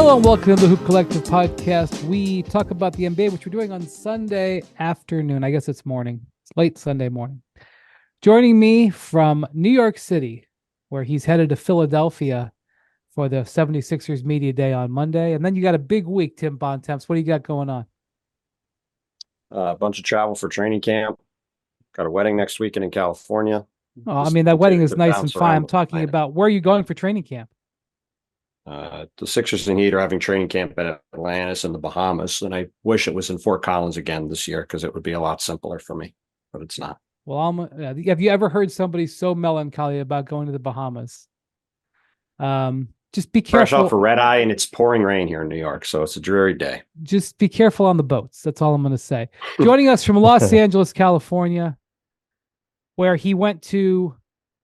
Hello and welcome to the Hoop Collective podcast. We talk about the NBA, which we're doing on Sunday afternoon. I guess it's morning. It's late Sunday morning. Joining me from New York City, where he's headed to Philadelphia for the 76ers Media Day on Monday. And then you got a big week, Tim Bontemps. What do you got going on? A bunch of travel for training camp. Got a wedding next weekend in California. Oh, I mean, that wedding is nice and fine. I'm talking about where are you going for training camp? The Sixers and Heat are having training camp at Atlantis in the Bahamas, and I wish it was in Fort Collins again this year because it would be a lot simpler for me, but it's not. Well, have you ever heard somebody so melancholy about going to the Bahamas? Just be careful. Fresh off a red eye, and it's pouring rain here in New York, so it's a dreary day. Just be careful on the boats. That's all I'm going to say. Joining us from Los Angeles, California, where he went to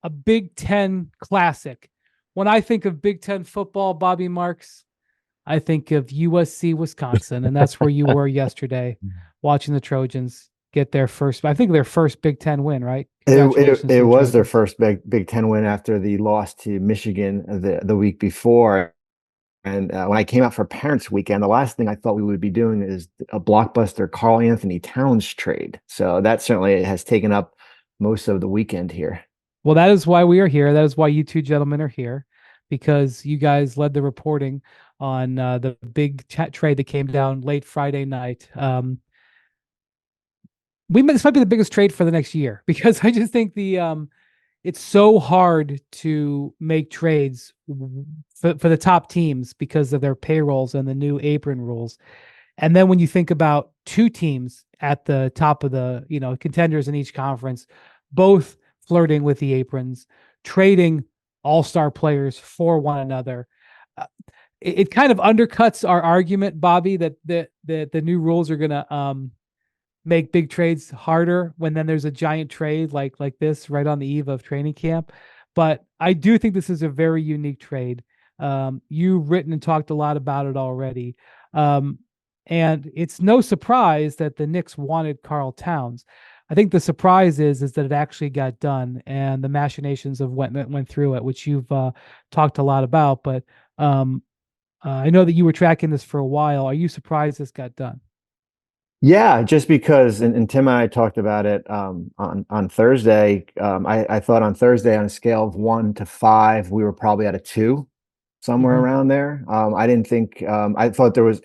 a Big Ten Classic. When I think of Big Ten football, Bobby Marks, I think of USC, Wisconsin, and that's where you were yesterday, watching the Trojans get their first Big Ten win, right? It was their first Big Ten win after the loss to Michigan the week before. And when I came out for Parents Weekend, the last thing I thought we would be doing is a blockbuster Karl-Anthony Towns trade. So that certainly has taken up most of the weekend here. Well, that is why we are here. That is why you two gentlemen are here, because you guys led the reporting on the big trade that came down late Friday night. This might be the biggest trade for the next year, because I just think it's so hard to make trades for the top teams because of their payrolls and the new apron rules. And then when you think about two teams at the top of the contenders in each conference, both flirting with the aprons, trading all-star players for one another, it kind of undercuts our argument, Bobby, that the new rules are going to make big trades harder when then there's a giant trade like this right on the eve of training camp. But I do think this is a very unique trade. You've written and talked a lot about it already. And it's no surprise that the Knicks wanted Karl Towns. I think the surprise is that it actually got done, and the machinations of what went through it, which you've talked a lot about. But I know that you were tracking this for a while. Are you surprised this got done? Yeah, just because, and Tim and I talked about it on Thursday. I thought on Thursday, on a scale of 1 to 5, we were probably at a 2, somewhere around there. I didn't think I thought there was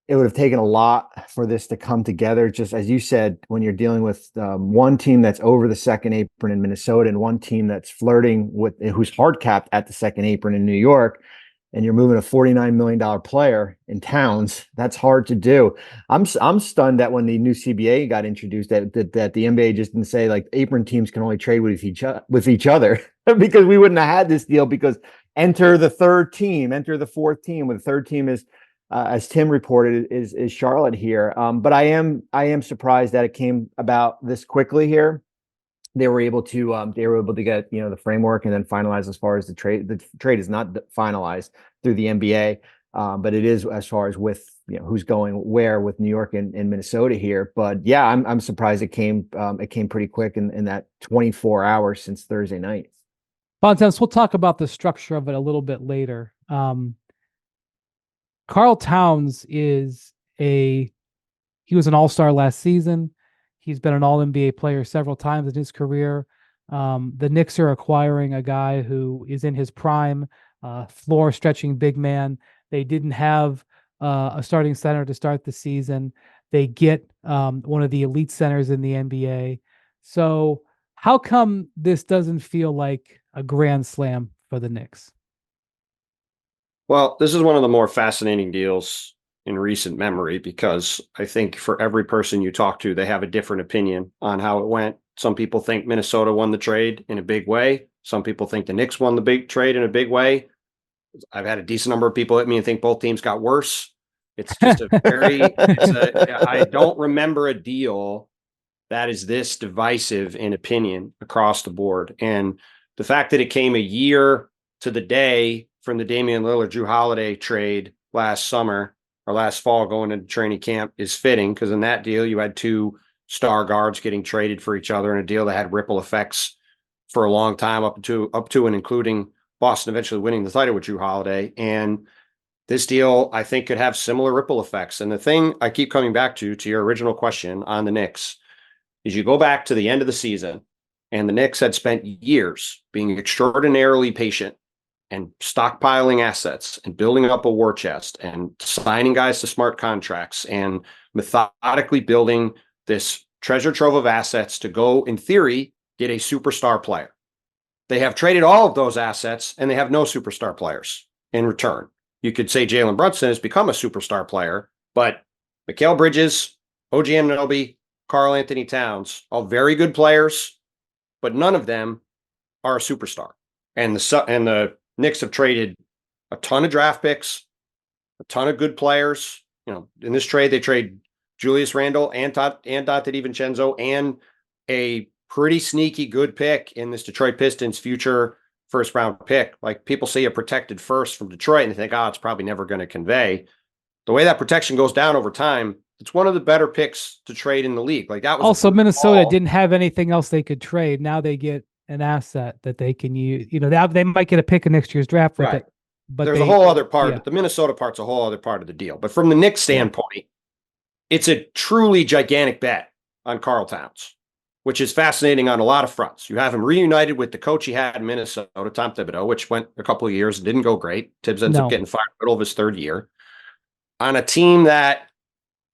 it would have taken a lot for this to come together. Just as you said, when you're dealing with one team that's over the second apron in Minnesota and one team that's flirting with who's hard capped at the second apron in New York, and you're moving a $49 million player in Towns, that's hard to do. I'm stunned that when the new CBA got introduced, that the NBA just didn't say like apron teams can only trade with each other because we wouldn't have had this deal, because enter the fourth team, with the third team is as Tim reported is Charlotte here. But I am surprised that it came about this quickly here. They were able to get the framework and then finalize as far as the trade. The trade is not finalized through the NBA, but it is as far as with who's going where with New York and Minnesota here. But yeah, I'm surprised it came pretty quick in that 24 hours since Thursday night. Bontemps, we'll talk about the structure of it a little bit later. Karl Towns he was an all-star last season. He's been an all-NBA player several times in his career. The Knicks are acquiring a guy who is in his prime, floor-stretching big man. They didn't have a starting center to start the season. They get one of the elite centers in the NBA. So how come this doesn't feel like a grand slam for the Knicks? Well, this is one of the more fascinating deals in recent memory, because I think for every person you talk to, they have a different opinion on how it went. Some people think Minnesota won the trade in a big way. Some people think the Knicks won the big trade in a big way. I've had a decent number of people hit me and think both teams got worse. It's just I don't remember a deal that is this divisive in opinion across the board. And the fact that it came a year to the day from the Damian Lillard Drew Holiday trade last summer or last fall going into training camp is fitting, because in that deal you had two star guards getting traded for each other in a deal that had ripple effects for a long time up to and including Boston eventually winning the title with Drew Holiday. And this deal, I think, could have similar ripple effects. And the thing I keep coming back to your original question on the Knicks, is you go back to the end of the season, and the Knicks had spent years being extraordinarily patient and stockpiling assets and building up a war chest and signing guys to smart contracts and methodically building this treasure trove of assets to go, in theory, get a superstar player. They have traded all of those assets and they have no superstar players in return. You could say Jalen Brunson has become a superstar player, but Mikal Bridges, OG Anunoby, Karl-Anthony Towns, all very good players, but none of them are a superstar. And the Knicks have traded a ton of draft picks, a ton of good players. You know, in this trade, they trade Julius Randle and Donte DiVincenzo and a pretty sneaky good pick in this Detroit Pistons future first round pick. Like, people see a protected first from Detroit and they think, it's probably never going to convey. The way that protection goes down over time, it's one of the better picks to trade in the league. Like, that was also Minnesota didn't have anything else they could trade. Now they get an asset that they can use. You know, they might get a pick in next year's draft with it. But there's a whole other part. But the Minnesota part's a whole other part of the deal. But from the Knicks standpoint, it's a truly gigantic bet on Karl Towns, which is fascinating on a lot of fronts. You have him reunited with the coach he had in Minnesota, Tom Thibodeau, which went a couple of years and didn't go great. Tibbs ends up getting fired in the middle of his third year. On a team that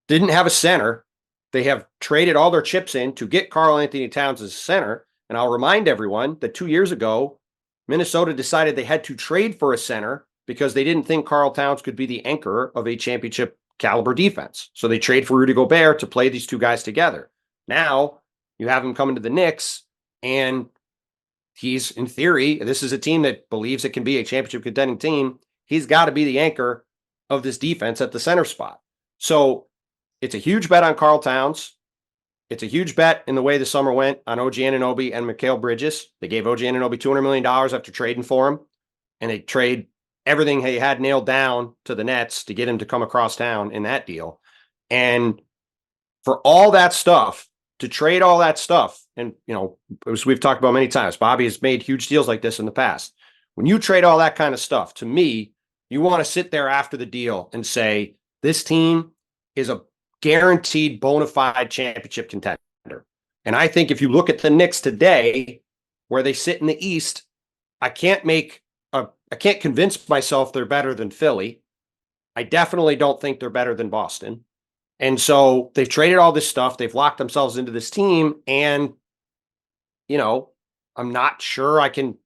didn't have a center, they have traded all their chips in to get Karl-Anthony Towns as a center. And I'll remind everyone that 2 years ago, Minnesota decided they had to trade for a center because they didn't think Karl Towns could be the anchor of a championship caliber defense. So they trade for Rudy Gobert to play these two guys together. Now you have him coming to the Knicks, and he's, in theory, this is a team that believes it can be a championship contending team. He's got to be the anchor of this defense at the center spot. So it's a huge bet on Karl Towns. It's a huge bet in the way the summer went on OG Anunoby and Mikal Bridges. They gave OG Anunoby $200 million after trading for him, and they trade everything he had nailed down to the Nets to get him to come across town in that deal. And for all that stuff, to trade all that stuff, and, you know, as we've talked about many times, Bobby has made huge deals like this in the past. When you trade all that kind of stuff, to me, you want to sit there after the deal and say, this team is a guaranteed bona fide championship contender. And I think if you look at the Knicks today, where they sit in the East, I can't convince myself they're better than Philly. I definitely don't think they're better than Boston. And so they've traded all this stuff. They've locked themselves into this team. And, you know, I'm not sure I can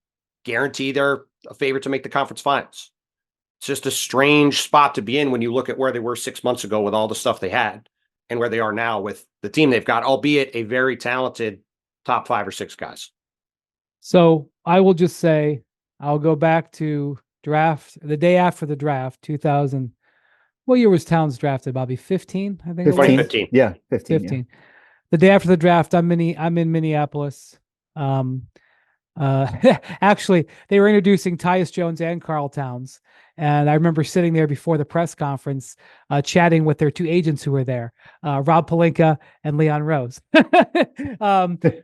guarantee they're a favorite to make the conference finals. It's just a strange spot to be in when you look at where they were 6 months ago with all the stuff they had and where they are now with the team they've got, albeit a very talented top 5 or 6 guys. So I will just say, I'll go back to draft, the day after the draft, 2000. What year was Towns drafted, Bobby? 15, I think. 2015. Yeah, 15. 15. Yeah. The day after the draft, I'm in Minneapolis. Actually, they were introducing Tyus Jones and Karl Towns. And I remember sitting there before the press conference, chatting with their two agents who were there, Rob Pelinka and Leon Rose.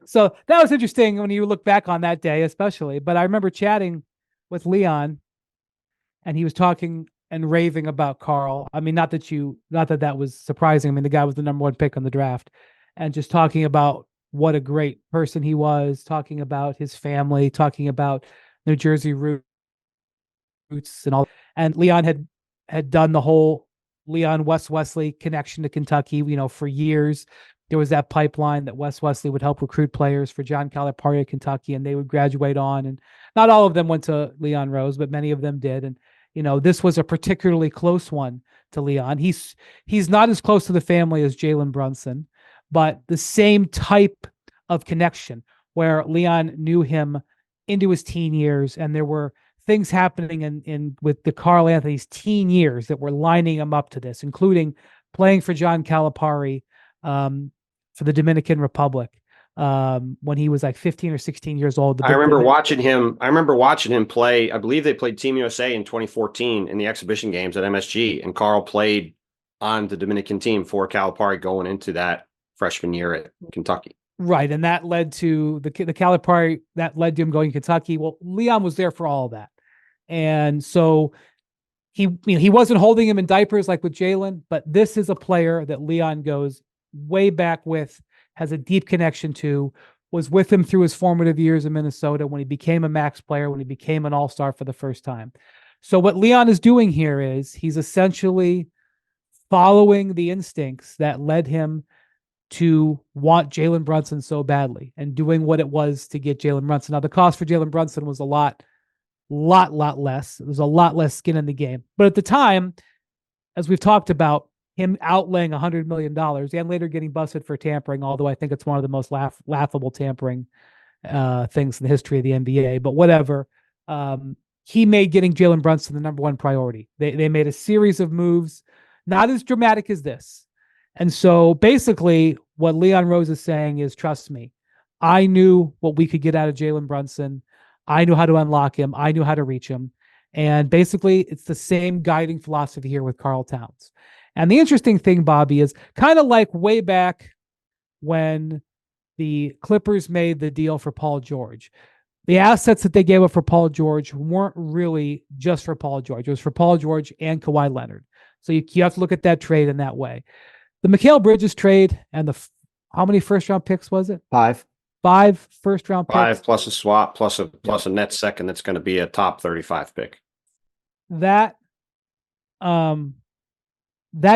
So that was interesting when you look back on that day, especially. But I remember chatting with Leon, and he was talking and raving about Karl. I mean, not that that was surprising. I mean, the guy was the number 1 pick on the draft, and just talking about what a great person he was, talking about his family, talking about New Jersey roots and all. And Leon had done the whole Leon Wes Wesley connection to Kentucky, you know, for years. There was that pipeline that Wes Wesley would help recruit players for John Calipari at Kentucky, and they would graduate on. And not all of them went to Leon Rose, but many of them did. And, you know, this was a particularly close one to Leon. He's not as close to the family as Jalen Brunson, but the same type of connection where Leon knew him into his teen years, and there were things happening in with the Karl-Anthony's teen years that were lining him up to this, including playing for John Calipari for the Dominican Republic when he was like 15 or 16 years old. I remember watching him play. I believe they played Team USA in 2014 in the exhibition games at MSG, and Karl played on the Dominican team for Calipari going into that freshman year at Kentucky. Right, and that led to the Calipari, that led to him going to Kentucky. Well, Leon was there for all of that. And so he wasn't holding him in diapers like with Jalen, but this is a player that Leon goes way back with, has a deep connection to, was with him through his formative years in Minnesota when he became a max player, when he became an all-star for the first time. So what Leon is doing here is he's essentially following the instincts that led him to want Jalen Brunson so badly and doing what it was to get Jalen Brunson. Now, the cost for Jalen Brunson was a lot less. It was a lot less skin in the game. But at the time, as we've talked about, him outlaying $100 million and later getting busted for tampering, although I think it's one of the most laughable tampering things in the history of the NBA, but whatever. He made getting Jalen Brunson the number one priority. They made a series of moves, not as dramatic as this. And so basically what Leon Rose is saying is, trust me, I knew what we could get out of Jalen Brunson. I knew how to unlock him. I knew how to reach him. And basically it's the same guiding philosophy here with Karl Towns. And the interesting thing, Bobby, is kind of like way back when the Clippers made the deal for Paul George. The assets that they gave up for Paul George weren't really just for Paul George. It was for Paul George and Kawhi Leonard. So you have to look at that trade in that way. The Mikal Bridges trade and how many first-round picks was it? 5. 5 first-round picks. 5 plus a swap plus a net second that's going to be a top 35 pick. That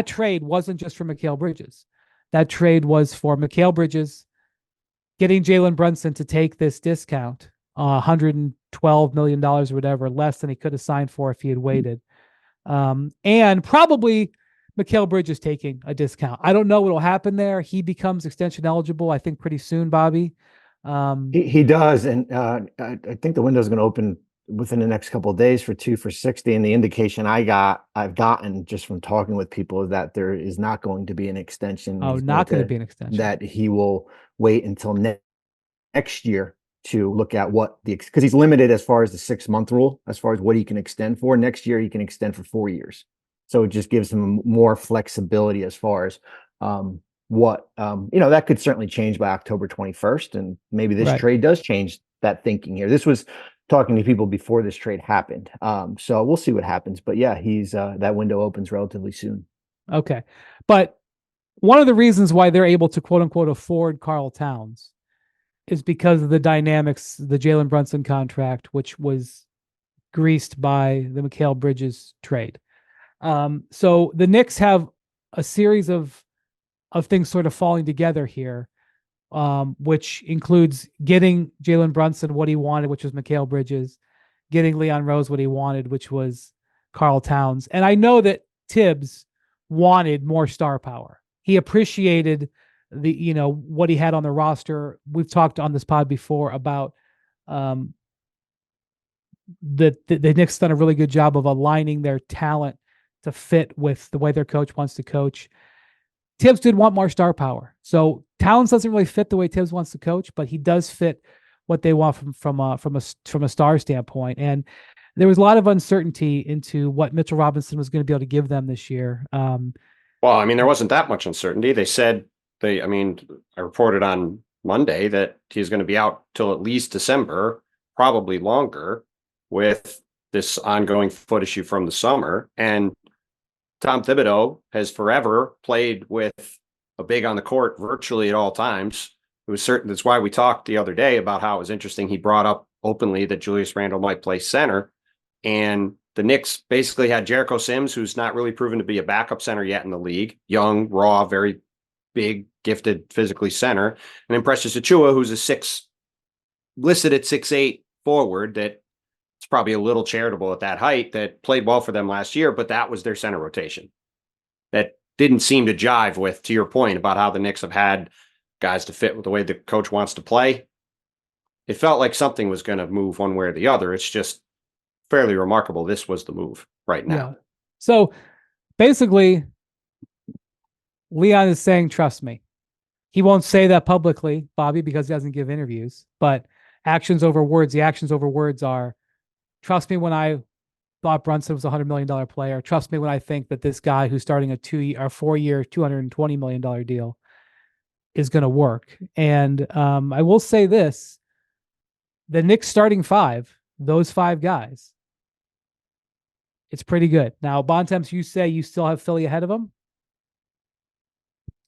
trade wasn't just for Mikal Bridges. That trade was for Mikal Bridges getting Jalen Brunson to take this discount, $112 million or whatever, less than he could have signed for if he had waited. And probably Mikal Bridges taking a discount. I don't know what will happen there. He becomes extension eligible, I think, pretty soon, Bobby. He does. And I think the window is going to open within the next couple of days for 2 for $60. And the indication I've gotten just from talking with people is that there is not going to be an extension. Oh, not going to be an extension. That he will wait until next year to look at because he's limited as far as the 6-month rule, as far as what he can extend for. Next year, he can extend for 4 years. So it just gives him more flexibility as far as that could certainly change by October 21st. And maybe this trade does change that thinking here. This was talking to people before this trade happened. So we'll see what happens. But yeah, he's that window opens relatively soon. Okay. But one of the reasons why they're able to quote unquote afford Karl Towns is because of the dynamics, the Jalen Brunson contract, which was greased by the Mikal Bridges trade. So the Knicks have a series of things sort of falling together here, which includes getting Jalen Brunson what he wanted, which was Mikal Bridges, getting Leon Rose what he wanted, which was Karl Towns. And I know that Tibbs wanted more star power. He appreciated what he had on the roster. We've talked on this pod before about the Knicks done a really good job of aligning their talent to fit with the way their coach wants to coach. Tibbs did want more star power. So Towns doesn't really fit the way Tibbs wants to coach, but he does fit what they want from a star standpoint. And there was a lot of uncertainty into what Mitchell Robinson was going to be able to give them this year. Well, I mean, there wasn't that much uncertainty. They said I reported on Monday that he's going to be out till at least December, probably longer, with this ongoing foot issue from the summer. And Tom Thibodeau has forever played with a big on the court virtually at all times. It was certain. That's why we talked the other day about how it was interesting. He brought up openly that Julius Randle might play center, and the Knicks basically had Jericho Sims, who's not really proven to be a backup center yet in the league, young, raw, very big, gifted, physically center, and then Precious Achiuwa, who's listed at 6'8" forward that it's probably a little charitable at that height, that played well for them last year, but that was their center rotation. That didn't seem to jive with, to your point about how the Knicks have had guys to fit with the way the coach wants to play. It felt like something was going to move one way or the other. It's just fairly remarkable. This was the move right now. Yeah. So basically, Leon is saying, trust me. He won't say that publicly, Bobby, because he doesn't give interviews, but actions over words. The actions over words are, trust me when I thought Brunson was a $100 million player. Trust me when I think that this guy who's starting a 4-year, $220 million deal is going to work. And I will say this, the Knicks starting 5, those 5 guys, It's pretty good. Now, Bontemps, you say you still have Philly ahead of them?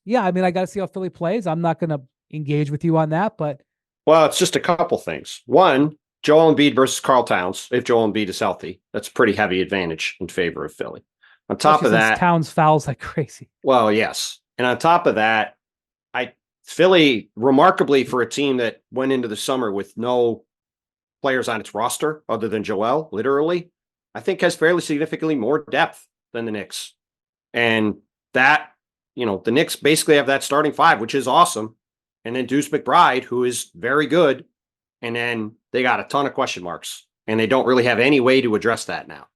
Yeah, I mean, I got to see how Philly plays. I'm not going to engage with you on that, but Well, it's just a couple things. One, Joel Embiid versus Karl Towns. If Joel Embiid is healthy, that's a pretty heavy advantage in favor of Philly. On top especially of since that, Towns fouls like crazy. well, yes. And on top of that, Philly, remarkably for a team that went into the summer with no players on its roster other than Joel, literally, I think has fairly significantly more depth than the Knicks. And that, the Knicks basically have that starting five, which is awesome. And then Deuce McBride, who is very good. And then they got a ton of question marks, and they don't really have any way to address that now.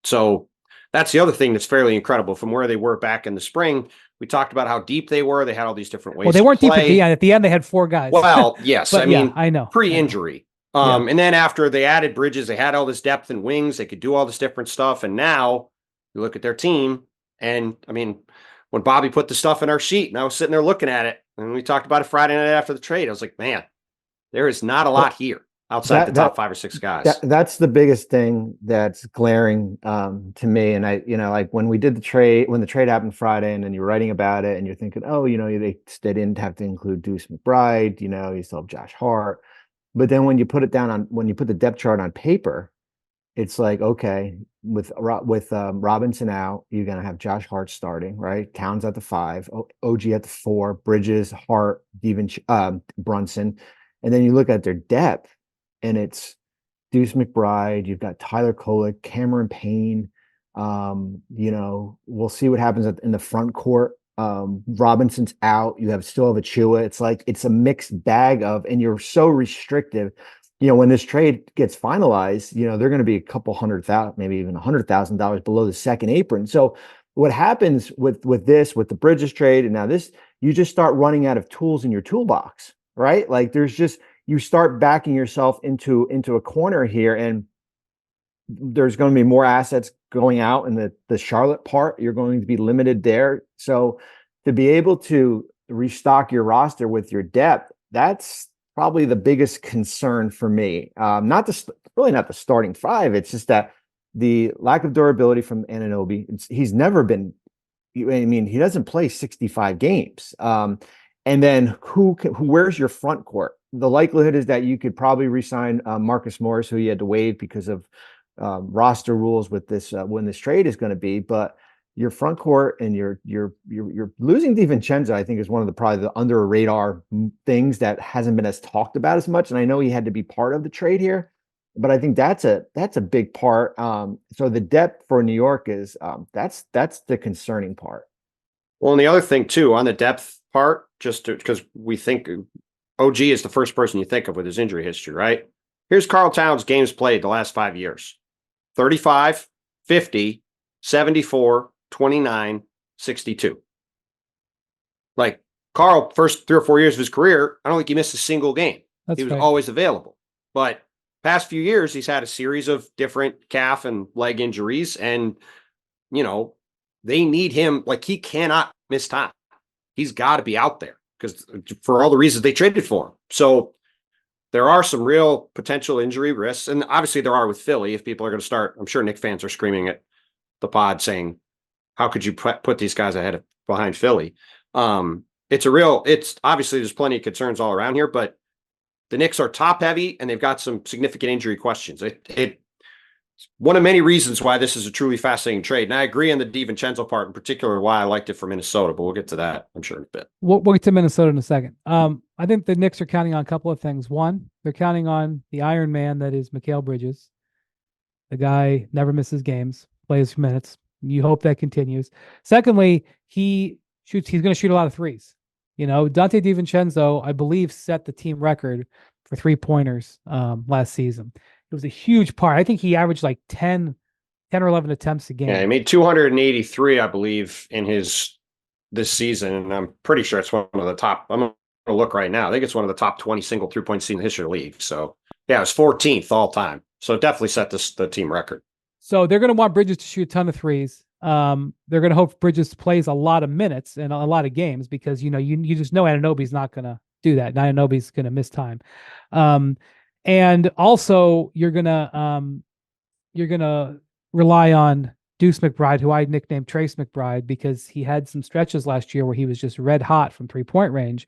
So that's the other thing that's fairly incredible from where they were back in the spring. We talked about how deep they were. They had all these different ways. Well, they weren't to deep play. at the end. At the end, they had 4 guys. Well, yes. But I mean, I know. Pre-injury. And then after they added Bridges, they had all this depth and wings. They could do all this different stuff. And now you look at their team. And I mean, when Bobby put the stuff in our sheet and I was sitting there looking at it, and we talked about it Friday night after the trade, I was like, man, there is not a lot here outside the top 5 or 6 guys. That's the biggest thing that's glaring to me. And like when we did the trade, when the trade happened Friday, and then you're writing about it and you're thinking, oh, they didn't have to include Deuce McBride, you still have Josh Hart. But then when you put the depth chart on paper, it's like, okay, with Robinson out, you're going to have Josh Hart starting, right? Towns at the 5, OG at the 4, Bridges, Hart, Brunson. And then you look at their depth, and it's Deuce McBride. You've got Tyler Kolek, Cameron Payne. We'll see what happens in the front court. Robinson's out. You still have Achua. It's like it's a mixed bag and you're so restrictive. When this trade gets finalized, they're going to be a couple $100,000, maybe even $100,000 below the second apron. So what happens with the Bridges trade, and now this, you just start running out of tools in your toolbox, right? Like you start backing yourself into a corner here, and there's going to be more assets going out in the Charlotte part. You're going to be limited there. So to be able to restock your roster with your depth, that's probably the biggest concern for me. Really not the starting 5. It's just that the lack of durability from Anunoby. He's never been, he doesn't play 65 games. And then where's your front court? The likelihood is that you could probably re-sign Marcus Morris, who you had to waive because of roster rules with this when this trade is going to be. But your front court and you're losing DiVincenzo, I think, is one of the under radar things that hasn't been as talked about as much. And I know he had to be part of the trade here, but I think that's a big part. So the depth for New York is that's the concerning part. Well, and the other thing too on the depth part, just because we think OG is the first person you think of with his injury history, right? Here's Karl Towns' games played the last 5 years: 35, 50, 74, 29, 62. Like Karl, first 3 or 4 years of his career, I don't think he missed a single game. He was always available. But past few years, he's had a series of different calf and leg injuries, and they need him. Like, he cannot miss time. He's got to be out there because for all the reasons they traded for him. So there are some real potential injury risks, and obviously there are with Philly. If people are going to start, I'm sure Knicks fans are screaming at the pod saying, how could you put these guys behind Philly? It's obviously there's plenty of concerns all around here, but the Knicks are top heavy and they've got some significant injury questions. It's one of many reasons why this is a truly fascinating trade. And I agree on the DiVincenzo part in particular, why I liked it for Minnesota, but we'll get to that, I'm sure, in a bit. We'll get to Minnesota in a second. I think the Knicks are counting on a couple of things. One, they're counting on the Iron Man that is Mikal Bridges. The guy never misses games, plays minutes. You hope that continues. Secondly, he's going to shoot a lot of threes. Donte DiVincenzo, I believe, set the team record for 3-pointers last season. It was a huge part. I think he averaged like 10 or 11 attempts a game. Yeah, he made 283, I believe, in this season, and I'm pretty sure it's one of the top. I'm going to look right now. I think it's one of the top 20 single 3-point season in the history of the league. So, yeah, it was 14th all time. So it definitely set the team record. So they're going to want Bridges to shoot a ton of threes. They're going to hope Bridges plays a lot of minutes and a lot of games because, you just know Anunoby's not going to do that. Anunoby's going to miss time. And also you're going to rely on Deuce McBride, who I nicknamed Trace McBride because he had some stretches last year where he was just red hot from 3-point range.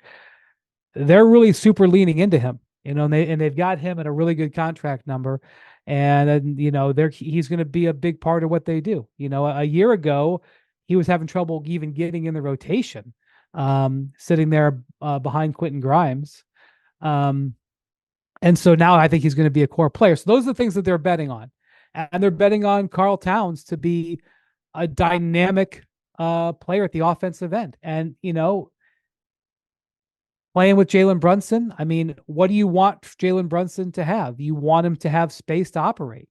They're really super leaning into him, and they've got him at a really good contract number. And he's going to be a big part of what they do. A year ago, he was having trouble even getting in the rotation, sitting there behind Quentin Grimes. And so now I think he's going to be a core player. So those are the things that they're betting on. And they're betting on Karl Towns to be a dynamic player at the offensive end. And, playing with Jalen Brunson, I mean, what do you want Jalen Brunson to have? You want him to have space to operate.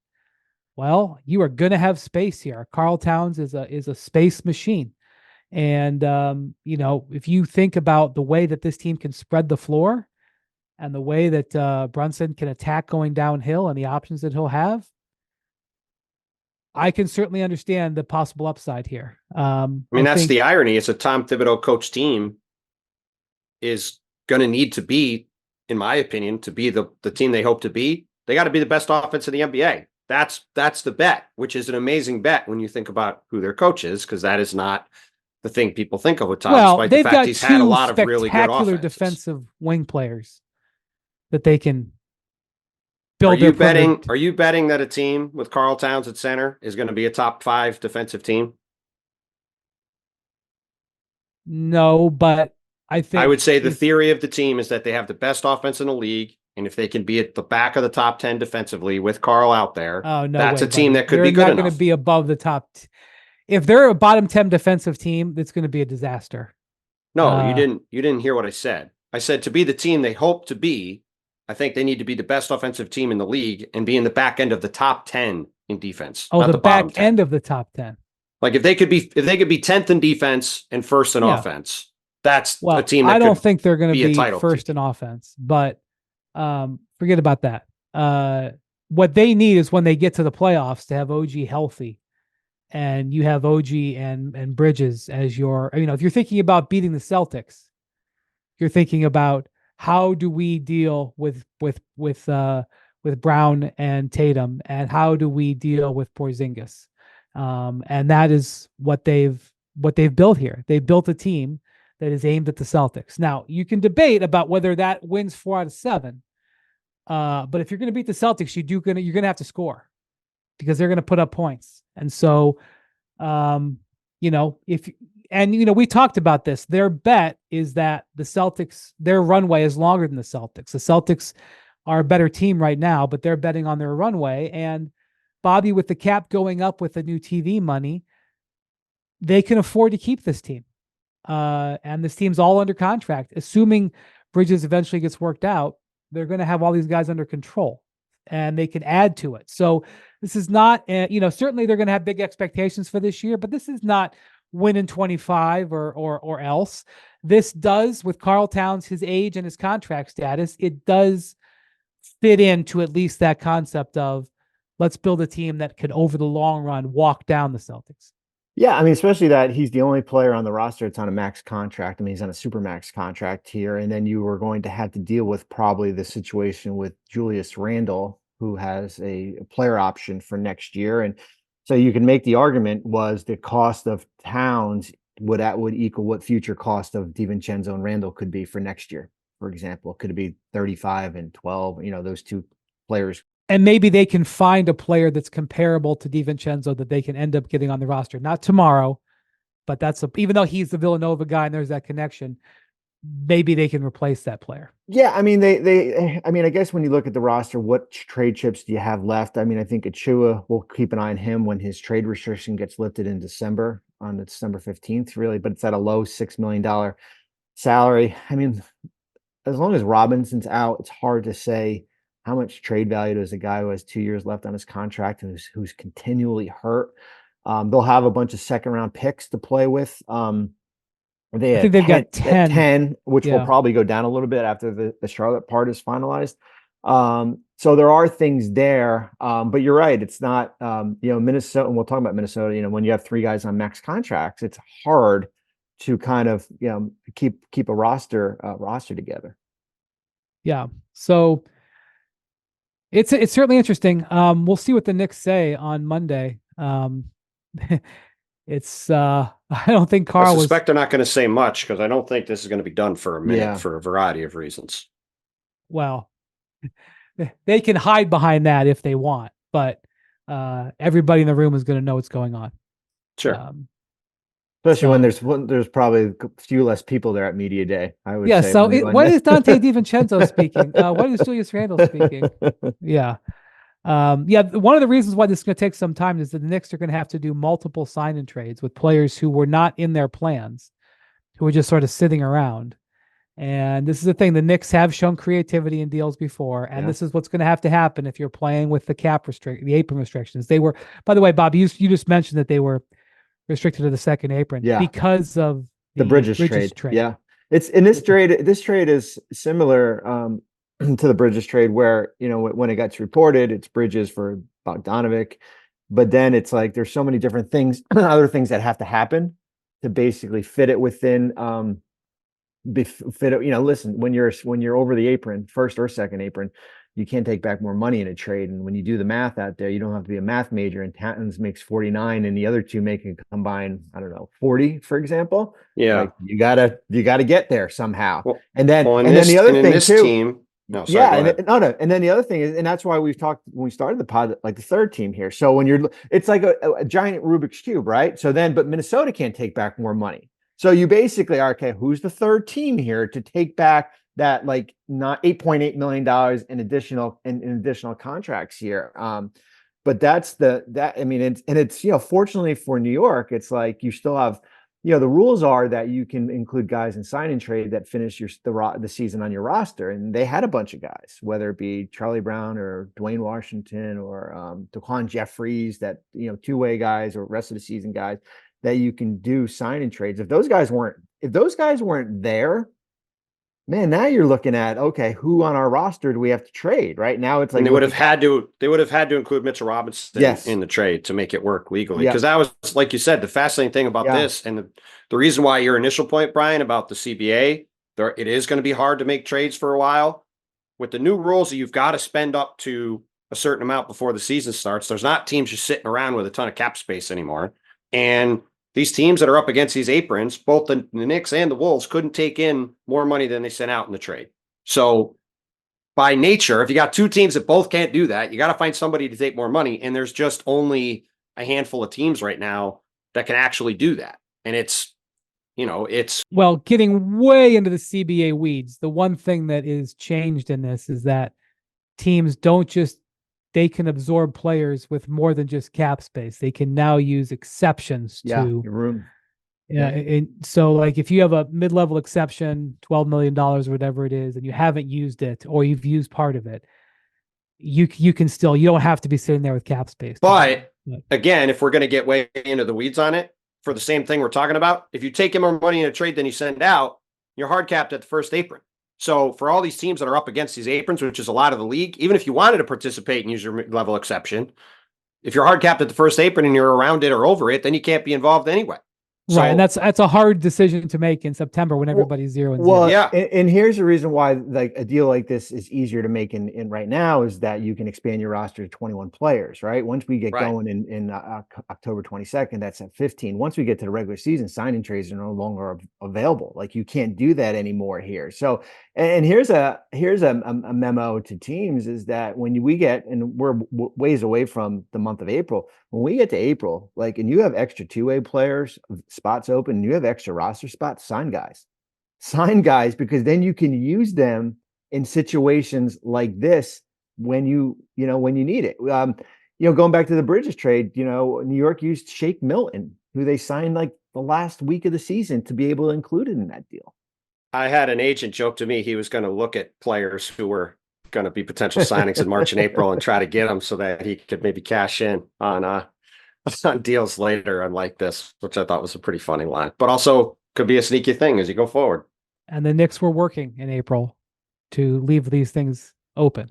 Well, you are going to have space here. Karl Towns is a space machine. And, if you think about the way that this team can spread the floor and the way that Brunson can attack going downhill and the options that he'll have, I can certainly understand the possible upside here. I mean, that's the irony. It's a Tom Thibodeau coach team is going to need to be, in my opinion, to be the team they hope to be. They got to be the best offense in the NBA. That's the bet, which is an amazing bet when you think about who their coach is, because that is not the thing people think of with Tom. Well, despite they've the fact got he's had a two lot of really good spectacular offenses. defensive wing players that they can build. Are you betting that a team with Karl Towns at center is going to be a top 5 defensive team? No, but I would say the theory of the team is that they have the best offense in the league, and if they can be at the back of the top 10 defensively with Karl out there, that's a team that could be good enough. They're not going to be above the top. If they're a bottom 10 defensive team, that's going to be a disaster. No, you didn't hear what I said. I said to be the team they hope to be, I think they need to be the best offensive team in the league and be in the back end of the top 10 in defense. Oh, not the back end of the top 10. Like if they could be 10th in defense and first in offense, that's a team that I don't think they're going to be first team. in offense, but forget about that. What they need is when they get to the playoffs to have OG healthy, and you have OG and Bridges as your, if you're thinking about beating the Celtics, you're thinking about how do we deal with Brown and Tatum, and how do we deal with Porzingis, and that is what they've built here. They've built a team that is aimed at the Celtics. Now, you can debate about whether that wins 4 out of 7. But if you're going to beat the Celtics, you're going to have to score, because they're going to put up points. And so, we talked about this. Their bet is that the Celtics, their runway is longer than the Celtics. The Celtics are a better team right now, but they're betting on their runway. And Bobby, with the cap going up with the new TV money, they can afford to keep this team. And this team's all under contract. Assuming Bridges eventually gets worked out, they're going to have all these guys under control, and they can add to it. So this is not, certainly they're going to have big expectations for this year, but this is not win in 25 or else. This does, with Karl Towns, his age and his contract status, it does fit into at least that concept of let's build a team that could, over the long run, walk down the Celtics. Yeah, I mean, especially that he's the only player on the roster that's on a max contract. I mean, he's on a super max contract here. And then you were going to have to deal with probably the situation with Julius Randle, who has a player option for next year. And so you can make the argument, was the cost of Towns would equal what future cost of DiVincenzo and Randle could be for next year, for example. Could it be 35 and 12, those two players? And maybe they can find a player that's comparable to DiVincenzo that they can end up getting on the roster. Not tomorrow, but even though he's the Villanova guy and there's that connection, maybe they can replace that player. Yeah, I mean, I guess when you look at the roster, what trade chips do you have left? I mean, I think Achua, we'll keep an eye on him when his trade restriction gets lifted in December, on December 15th, really, but it's at a low $6 million salary. I mean, as long as Robinson's out, it's hard to say how much trade value does a guy who has 2 years left on his contract and who's continually hurt. They'll have a bunch of second-round picks to play with. I think they've got 10, which will probably go down a little bit after the Charlotte part is finalized. So there are things there, but you're right. It's not, Minnesota, and we'll talk about Minnesota, when you have 3 guys on max contracts, it's hard to kind of, keep a roster together. Yeah. So it's certainly interesting. We'll see what the Knicks say on Monday. Um, it's I don't think I Karl was. suspect they're not going to say much because I don't think this is going to be done for a minute Yeah. for a variety of reasons. Well, they can hide behind that if they want, but everybody in the room is going to know what's going on. Sure. Especially when So- there's probably a few less people there at media day. I would Yeah. say. So when what is Donte DiVincenzo speaking? What is Julius Randle speaking? Yeah. Yeah. One of the reasons why this is going to take some time is that the Knicks are going to have to do multiple sign and trades with players who were not in their plans, who were just sort of sitting around. And this is the thing: the Knicks have shown creativity in deals before, and Yeah. this is what's going to have to happen if you're playing with the apron restrictions. They were, by the way, Bob, you just mentioned that they were restricted to the second apron, Yeah. because of the Bridges trade. Yeah. It's in this trade. This trade is similar to the Bridges trade, where, you know, when it gets reported, it's Bridges for Bogdanovic, but then it's like there's so many different things, other things that have to happen to basically fit it within fit it. You know, listen, when you're over the apron, first or second apron, you can't take back more money in a trade. And when you do the math out there, you don't have to be a math major, and Towns makes 49 and the other two make a combined, I don't know, 40, for example. Yeah. Like you gotta get there somehow. Well, and then well, and then the other in thing this too. team, no, sorry, Yeah, go ahead. no. And then the other thing is, and that's why we've talked when we started the pod, like the third team here. So when it's like a giant Rubik's cube, right? So then, but Minnesota can't take back more money. So you basically are, okay, who's the third team here to take back that, like, not $8.8 million in additional contracts here? But that's I mean, it's, you know, fortunately for New York, it's like you still have, you know, the rules are that you can include guys in sign and trade that finish the season on your roster, and they had a bunch of guys, whether it be Charlie Brown or Dwayne Washington or Daquan Jeffries, that, you know, two-way guys or rest of the season guys that you can do sign and trades. If those guys weren't there, man, now you're looking at, okay, who on our roster do we have to trade? Right now, it's like, And they would have had to include Mitchell Robinson Yes. in the trade to make it work legally. Yeah. Because that was, like you said, the fascinating thing about Yeah. this, and the reason why your initial point, Brian, about the CBA, it is going to be hard to make trades for a while. With the new rules, you've got to spend up to a certain amount before the season starts. There's not teams just sitting around with a ton of cap space anymore. And these teams that are up against these aprons, both the Knicks and the Wolves, couldn't take in more money than they sent out in the trade. So by nature, if you got two teams that both can't do that, you got to find somebody to take more money. And there's just only a handful of teams right now that can actually do that. And it's, you know, well, getting way into the CBA weeds, the one thing that is changed in this is that teams they can absorb players with more than just cap space. They can now use exceptions to your room. Yeah. And so, like, if you have a mid-level exception, $12 million or whatever it is, and you haven't used it, or you've used part of it, you can still, you don't have to be sitting there with cap space. But again, if we're going to get way into the weeds on it, for the same thing we're talking about, if you take in more money in a trade than you send out, you're hard capped at the first apron. So for all these teams that are up against these aprons, which is a lot of the league, even if you wanted to participate and use your mid-level exception, if you're hard capped at the first apron and you're around it or over it, then you can't be involved anyway. Right, and that's a hard decision to make in September when everybody's 0-0. Well, yeah. And here's the reason why, like, a deal like this is easier to make in right now, is that you can expand your roster to 21 players, right? Once we get going in October 22nd, that's at 15. Once we get to the regular season, signing trades are no longer available. Like, you can't do that anymore here. So, and here's a memo to teams, is that when we get, and we're ways away from the month of April, when we get to April, like, and you have extra two-way players, spots open, and you have extra roster spots, sign guys, because then you can use them in situations like this when you need it. Going back to the Bridges trade, New York used Shake Milton, who they signed like the last week of the season, to be able to include it in that deal. I had an agent joke to me he was going to look at players who were going to be potential signings in March and April and try to get them so that he could maybe cash in on deals later, unlike this, which I thought was a pretty funny line, but also could be a sneaky thing as you go forward. And the Knicks were working in April to leave these things open.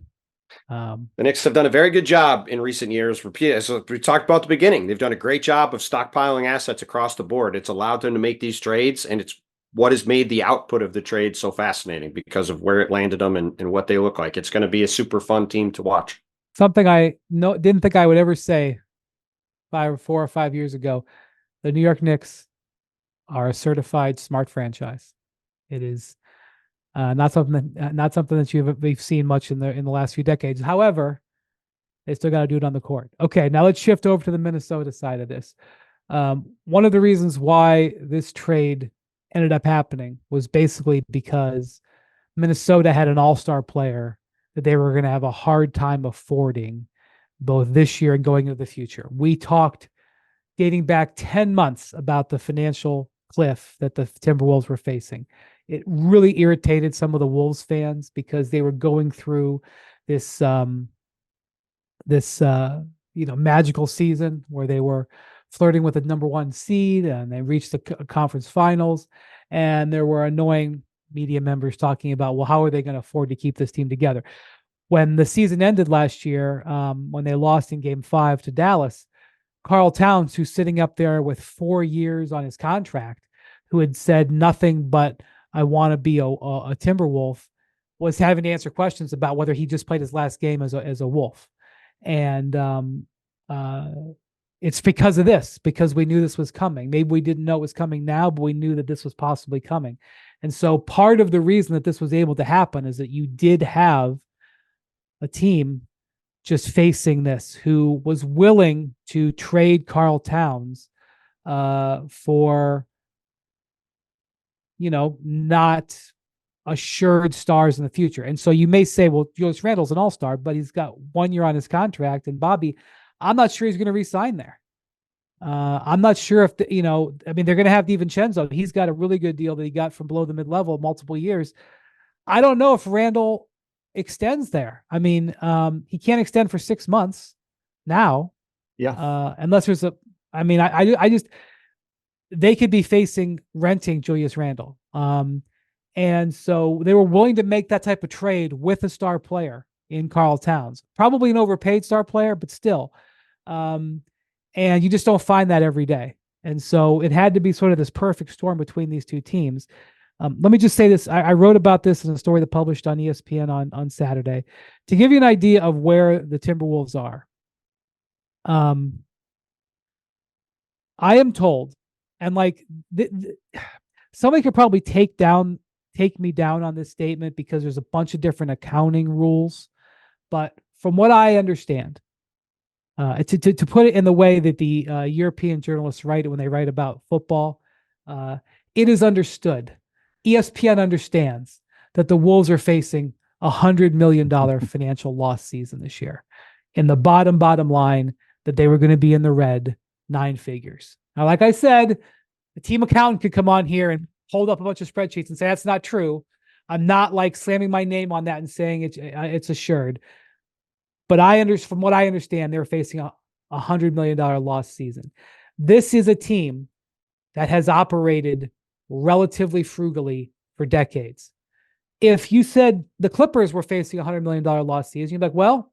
The Knicks have done a very good job in recent years. As we talked about at the beginning, they've done a great job of stockpiling assets across the board. It's allowed them to make these trades, and it's what has made the output of the trade so fascinating because of where it landed them and what they look like. It's going to be a super fun team to watch. Something I didn't think I would ever say 4 or 5 years ago, the New York Knicks are a certified smart franchise. It is not something that we've seen much in the last few decades. However, they still got to do it on the court. Okay, now let's shift over to the Minnesota side of this. One of the reasons why this trade ended up happening was basically because Minnesota had an all-star player that they were going to have a hard time affording both this year and going into the future. We talked dating back 10 months about the financial cliff that the Timberwolves were facing. It really irritated some of the Wolves fans because they were going through this magical season where they were flirting with the number 1 seed and they reached the conference finals, and there were annoying media members talking about, well, how are they going to afford to keep this team together? When the season ended last year, when they lost in Game 5 to Dallas, Karl Towns, who's sitting up there with 4 years on his contract, who had said nothing but I want to be a Timberwolf, was having to answer questions about whether he just played his last game as a Wolf. And it's because of this, because we knew this was coming. Maybe we didn't know it was coming now, but we knew that this was possibly coming. And so part of the reason that this was able to happen is that you did have a team just facing this who was willing to trade Karl Towns for, not assured stars in the future. And so you may say, well, Julius Randle's an all-star, but he's got 1 year on his contract. And Bobby, I'm not sure he's going to re-sign there. I'm not sure if, they're going to have DiVincenzo. He's got a really good deal that he got from below the mid-level multiple years. I don't know if Randle extends there. I mean, he can't extend for 6 months now. Yeah. Unless there's they could be facing renting Julius Randle. And so they were willing to make that type of trade with a star player in Karl Towns, probably an overpaid star player, but still. And you just don't find that every day. And so it had to be sort of this perfect storm between these two teams. Let me just say this. I wrote about this in a story that published on ESPN on Saturday to give you an idea of where the Timberwolves are. I am told, and somebody could probably take me down on this statement because there's a bunch of different accounting rules. But from what I understand, to put it in the way that the European journalists write it when they write about football, it is understood. ESPN understands that the Wolves are facing $100 million financial loss season this year. In the bottom line, that they were going to be in the red 9 figures. Now, like I said, the team accountant could come on here and hold up a bunch of spreadsheets and say that's not true. I'm not slamming my name on that and saying it's assured. But from what I understand, they're facing a $100 million loss season. This is a team that has operated relatively frugally for decades. If you said the Clippers were facing a $100 million loss season, you'd be like, well,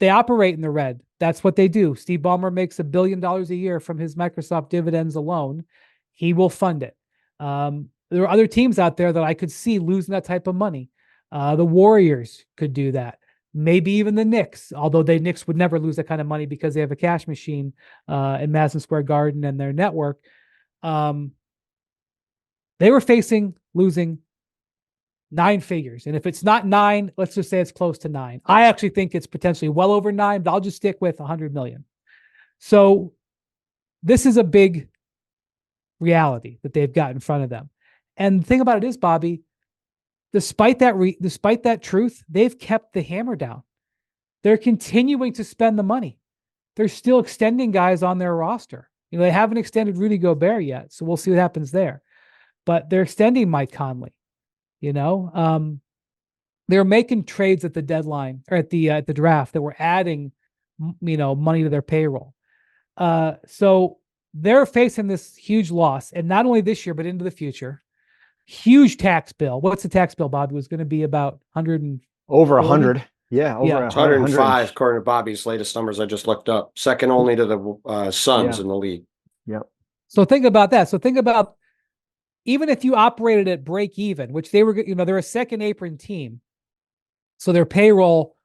they operate in the red. That's what they do. Steve Ballmer makes $1 billion a year from his Microsoft dividends alone. He will fund it. There are other teams out there that I could see losing that type of money. The Warriors could do that. Maybe even the Knicks, although the Knicks would never lose that kind of money because they have a cash machine in Madison Square Garden and their network. They were facing losing 9 figures. And if it's not 9, let's just say it's close to 9. I actually think it's potentially well over 9, but I'll just stick with 100 million. So this is a big reality that they've got in front of them. And the thing about it is, Bobby, despite that truth, they've kept the hammer down. They're continuing to spend the money. They're still extending guys on their roster. They haven't extended Rudy Gobert yet, so we'll see what happens there. But they're extending Mike Conley. They're making trades at the deadline or at the draft that were adding, money to their payroll. So they're facing this huge loss, and not only this year but into the future. Huge tax bill. What's the tax bill, Bobby? Was going to be about 100 over 100. Yeah, over 105 according to Bobby's latest numbers I just looked up. Second only to the Suns in the league. Yep. So think about that. So think about even if you operated at break even, which they were, they're a second apron team. So their payroll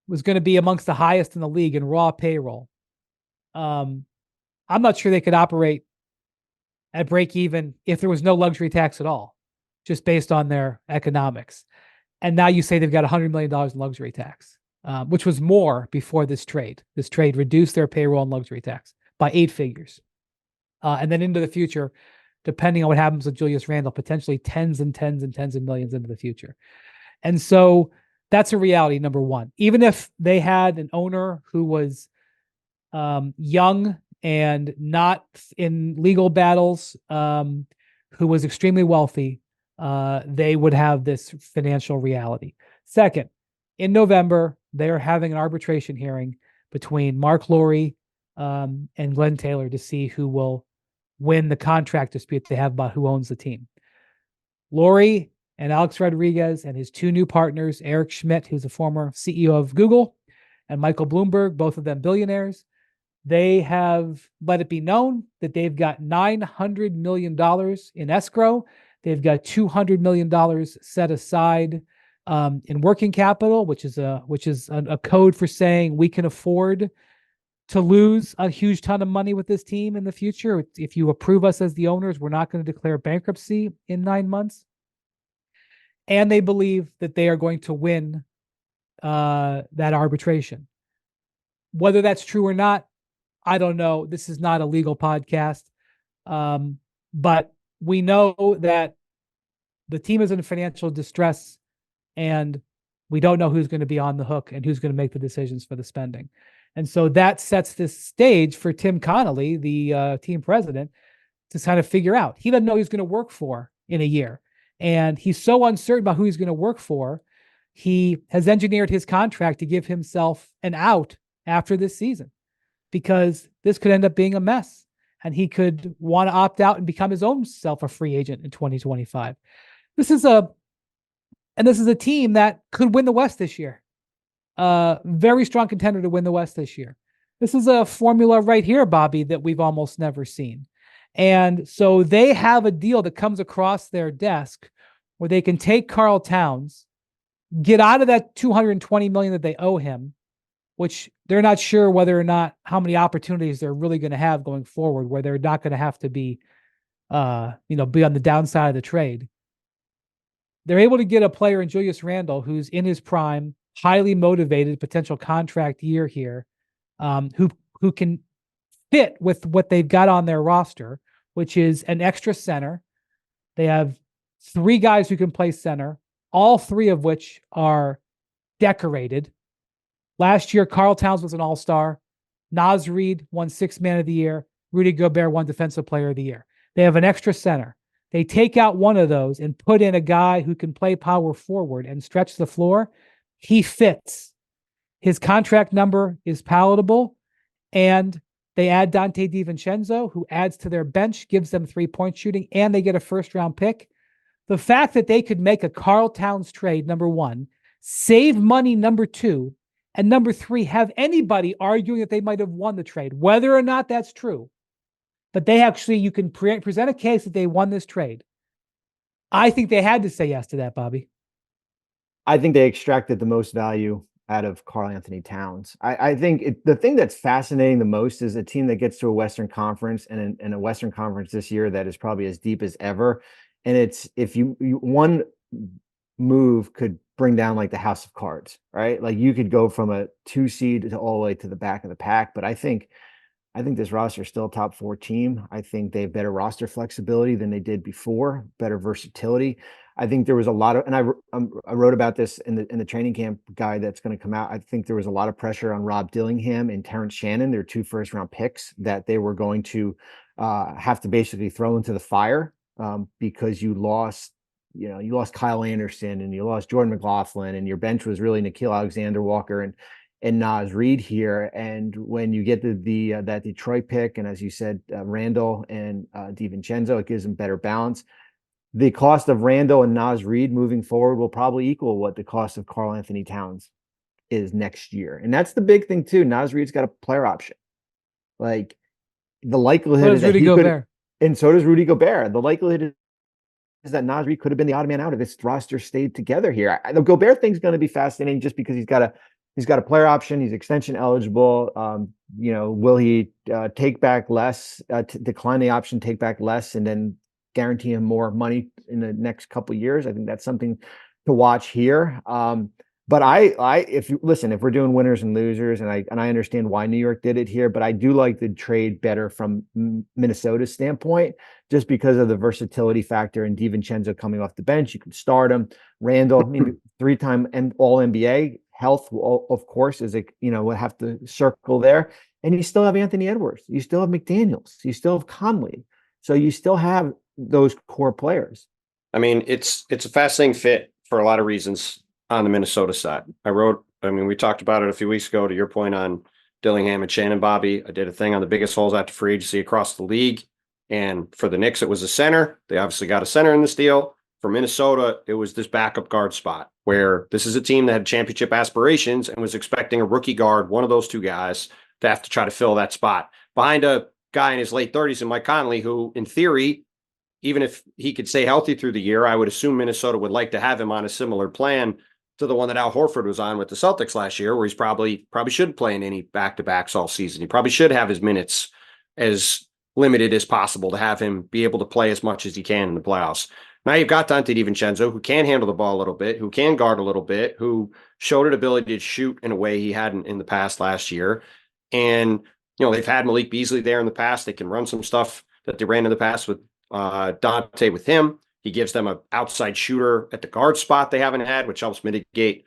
was going to be amongst the highest in the league in raw payroll. I'm not sure they could operate at break even if there was no luxury tax at all, just based on their economics. And now you say they've got $100 million in luxury tax, which was more before this trade. This trade reduced their payroll and luxury tax by 8 figures. And then into the future, depending on what happens with Julius Randle, potentially tens and tens and tens of millions into the future. And so that's a reality, number one. Even if they had an owner who was young and not in legal battles, who was extremely wealthy, they would have this financial reality. Second, in November, they're having an arbitration hearing between Mark Lowry and Glenn Taylor to see who will win the contract dispute they have about who owns the team. Lowry and Alex Rodriguez and his 2 new partners, Eric Schmidt, who's a former CEO of Google, and Michael Bloomberg, both of them billionaires, they have let it be known that they've got $900 million in escrow. They've got $200 million set aside in working capital, which is a code for saying we can afford to lose a huge ton of money with this team in the future. If you approve us as the owners, we're not going to declare bankruptcy in 9 months. And they believe that they are going to win that arbitration. Whether that's true or not, I don't know. This is not a legal podcast. But we know that the team is in financial distress, and we don't know who's going to be on the hook and who's going to make the decisions for the spending. And so that sets this stage for Tim Connolly, the team president, to kind of figure out. He doesn't know who he's going to work for in a year. And he's so uncertain about who he's going to work for. He has engineered his contract to give himself an out after this season, because this could end up being a mess. And he could want to opt out and become his own self a free agent in 2025. This is a team that could win the West this year. Very strong contender to win the West this year. This is a formula right here, Bobby, that we've almost never seen. And so they have a deal that comes across their desk where they can take Karl Towns, get out of that $220 million that they owe him, which they're not sure whether or not how many opportunities they're really going to have going forward, where they're not going to have to be on the downside of the trade. They're able to get a player in Julius Randle who's in his prime, highly motivated, potential contract year here, who can fit with what they've got on their roster, which is an extra center. They have 3 guys who can play center, all 3 of which are decorated. Last year, Karl Towns was an all-star. Naz Reid won 6th Man of the Year. Rudy Gobert won Defensive Player of the Year. They have an extra center. They take out one of those and put in a guy who can play power forward and stretch the floor. He fits. His contract number is palatable. And they add Donte DiVincenzo, who adds to their bench, gives them 3-point shooting, and they get a first-round pick. The fact that they could make a Karl Towns trade, number 1, save money, number 2, and number 3, have anybody arguing that they might have won the trade, whether or not that's true. But you can present a case that they won this trade. I think they had to say yes to that, Bobby. I think they extracted the most value out of Karl-Anthony Towns. I think the thing that's fascinating the most is a team that gets to a Western Conference, and a Western Conference this year that is probably as deep as ever. And it's if you one move could bring down like the house of cards, right? Like you could go from a 2 seed to all the way to the back of the pack. But I think this roster is still a top 4 team. I think they have better roster flexibility than they did before, better versatility. I think there was a lot of, and I wrote about this in the training camp guide that's going to come out. I think there was a lot of pressure on Rob Dillingham and Terrence Shannon, their 2 first-round picks, that they were going to have to basically throw into the fire because you lost Kyle Anderson and you lost Jordan McLaughlin, and your bench was really Nickeil Alexander-Walker and Naz Reid here. And when you get to that Detroit pick, and as you said, Randle and DiVincenzo, it gives them better balance. The cost of Randle and Naz Reid moving forward will probably equal what the cost of Karl-Anthony Towns is next year. And that's the big thing too. Naz Reid's got a player option. Like the likelihood is that Rudy Gobert. And so does Rudy Gobert. The likelihood is that Naz Reid could have been the odd man out if this roster stayed together here. The Gobert thing's going to be fascinating just because he's got he's got a player option. He's extension eligible. Will he take back less, decline the option, take back less, and then guarantee him more money in the next couple of years? I think that's something to watch here. But if we're doing winners and losers, and I understand why New York did it here, but I do like the trade better from Minnesota's standpoint, just because of the versatility factor and DiVincenzo coming off the bench. You can start him. Randle, maybe 3-time and All NBA. Health, of course, is we'll have to circle there. And you still have Anthony Edwards. You still have McDaniels. You still have Conley. So you still have those core players. I mean, it's a fascinating fit for a lot of reasons on the Minnesota side. We talked about it a few weeks ago, to your point on Dillingham and Shannon Bobby. I did a thing on the biggest holes after free agency across the league. And for the Knicks, it was a center. They obviously got a center in this deal. For Minnesota, it was this backup guard spot, where this is a team that had championship aspirations and was expecting a rookie guard, one of those two guys, to have to try to fill that spot behind a guy in his late 30s in Mike Conley, who, in theory, even if he could stay healthy through the year, I would assume Minnesota would like to have him on a similar plan to the one that Al Horford was on with the Celtics last year, where he's probably should play in any back-to-backs all season. He probably should have his minutes as limited as possible to have him be able to play as much as he can in the playoffs. Now you've got Donte DiVincenzo, who can handle the ball a little bit, who can guard a little bit, who showed an ability to shoot in a way he hadn't in the past last year. And, they've had Malik Beasley there in the past. They can run some stuff that they ran in the past with Donte with him. He gives them an outside shooter at the guard spot they haven't had, which helps mitigate